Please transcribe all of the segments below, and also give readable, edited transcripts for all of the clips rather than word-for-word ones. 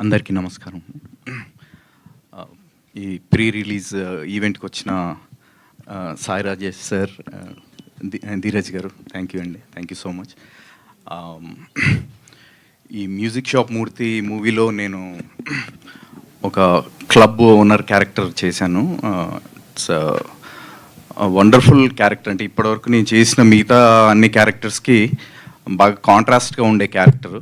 అందరికీ నమస్కారం. ఈ ప్రీ రిలీజ్ ఈవెంట్కి వచ్చిన సాయి రాజేష్ సార్, ధీరజ్ గారు, థ్యాంక్ యూ అండి, థ్యాంక్ యూ సో మచ్. ఈ మ్యూజిక్ షాప్ మూర్తి మూవీలో నేను ఒక క్లబ్ ఓనర్ క్యారెక్టర్ చేశాను. It's wonderful character. అంటే ఇప్పటివరకు నేను చేసిన మిగతా అన్ని క్యారెక్టర్స్కి బాగా కాంట్రాస్ట్గా ఉండే క్యారెక్టర్.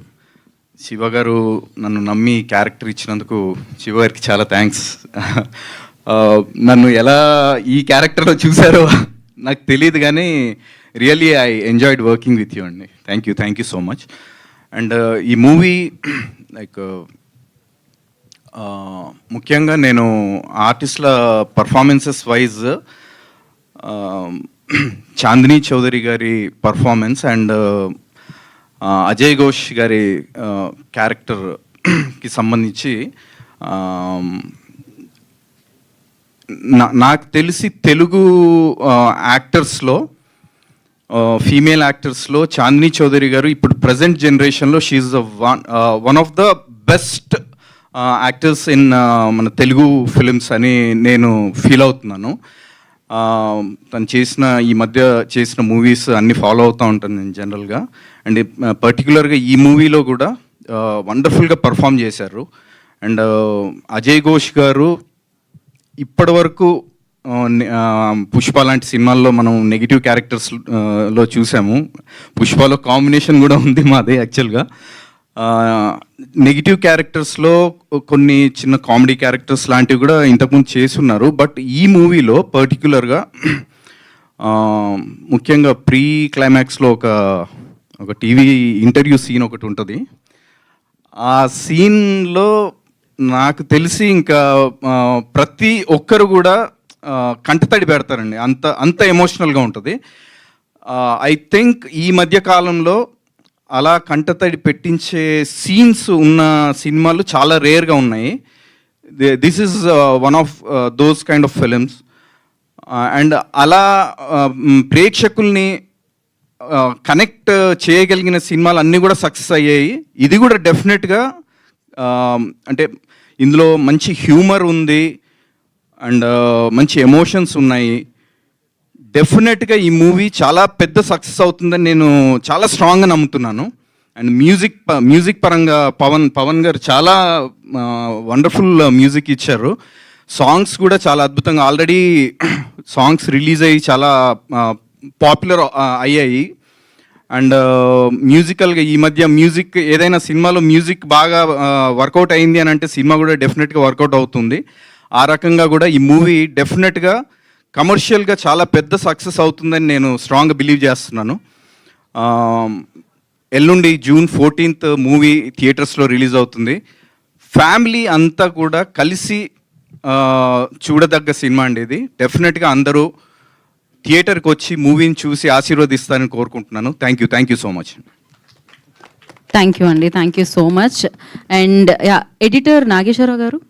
శివ గారు నన్ను నమ్మి క్యారెక్టర్ ఇచ్చినందుకు శివ గారికి చాలా థ్యాంక్స్. నన్ను ఎలా ఈ క్యారెక్టర్లో చూసారో నాకు తెలియదు, కానీ really I enjoyed working with you అండి. Thank you so much. And ఈ మూవీ లైక్ ముఖ్యంగా నేను ఆర్టిస్ట్ల పర్ఫార్మెన్సెస్ వైజ్ చాందినీ చౌదరి గారి పర్ఫార్మెన్స్ అండ్ అజయ్ ఘోష్ గారి క్యారెక్టర్కి సంబంధించి నాకు తెలిసి తెలుగు యాక్టర్స్లో ఫీమేల్ యాక్టర్స్లో చాందినీ చౌదరి గారు ఇప్పుడు ప్రజెంట్ జనరేషన్లో she's one of the best actors in మన తెలుగు ఫిలిమ్స్ అని నేను ఫీల్ అవుతున్నాను. తను ఈ మధ్య చేసిన మూవీస్ అన్నీ ఫాలో అవుతూ ఉంటాను నేను జనరల్గా. అండ్ పర్టికులర్గా ఈ మూవీలో కూడా వండర్ఫుల్గా పర్ఫామ్ చేశారు. అండ్ అజయ్ ఘోష్ గారు ఇప్పటి వరకు పుష్ప లాంటి సినిమాల్లో మనం నెగిటివ్ క్యారెక్టర్స్లో చూసాము. పుష్పలో కాంబినేషన్ కూడా ఉంది మాది యాక్చువల్గా. నెగిటివ్ క్యారెక్టర్స్లో కొన్ని చిన్న కామెడీ క్యారెక్టర్స్ లాంటివి కూడా ఇంతకుముందు చేస్తున్నారు. బట్ ఈ మూవీలో పర్టికులర్గా ముఖ్యంగా ప్రీ క్లైమాక్స్లో ఒక టీవీ ఇంటర్వ్యూ సీన్ ఒకటి ఉంటుంది. ఆ సీన్లో నాకు తెలిసి ఇంకా ప్రతి ఒక్కరు కూడా కంటతడి పెడతారండి, అంత ఎమోషనల్గా ఉంటుంది. ఐ థింక్ ఈ మధ్య కాలంలో అలా కంటతడి పెట్టించే సీన్స్ ఉన్న సినిమాలు చాలా రేర్గా ఉన్నాయి. This is one of those kind of films. And అలా ప్రేక్షకుల్ని కనెక్ట్ చేయగలిగిన సినిమాలు అన్నీ కూడా సక్సెస్ అయ్యాయి. ఇది కూడా డెఫినెట్గా అంటే ఇందులో మంచి హ్యూమర్ ఉంది అండ్ మంచి ఎమోషన్స్ ఉన్నాయి. డెఫినెట్గా ఈ మూవీ చాలా పెద్ద సక్సెస్ అవుతుందని నేను చాలా స్ట్రాంగ్గా నమ్ముతున్నాను. అండ్ మ్యూజిక్ పరంగా పవన్ గారు చాలా వండర్ఫుల్ మ్యూజిక్ ఇచ్చారు. సాంగ్స్ కూడా చాలా అద్భుతంగా ఆల్రెడీ సాంగ్స్ రిలీజ్ అయ్యి చాలా పాపులర్ అయ్యాయి. అండ్ మ్యూజికల్గా ఈ మధ్య మ్యూజిక్ ఏదైనా సినిమాలో మ్యూజిక్ బాగా వర్కౌట్ అయింది అని అంటే సినిమా కూడా డెఫినెట్గా వర్కౌట్ అవుతుంది. ఆ రకంగా కూడా ఈ మూవీ డెఫినెట్గా కమర్షియల్గా చాలా పెద్ద సక్సెస్ అవుతుందని నేను స్ట్రాంగ్గా బిలీవ్ చేస్తున్నాను. ఎల్లుండి June 14th మూవీ థియేటర్స్లో రిలీజ్ అవుతుంది. ఫ్యామిలీ అంతా కూడా కలిసి చూడదగ్గ సినిమా అండి ఇది. డెఫినెట్గా అందరూ థియేటర్కి వచ్చి మూవీని చూసి ఆశీర్వదిస్తారని కోరుకుంటున్నాను. Thank you so much. Thank you అండి, thank you so much. And editor Nageswara Rao గారు.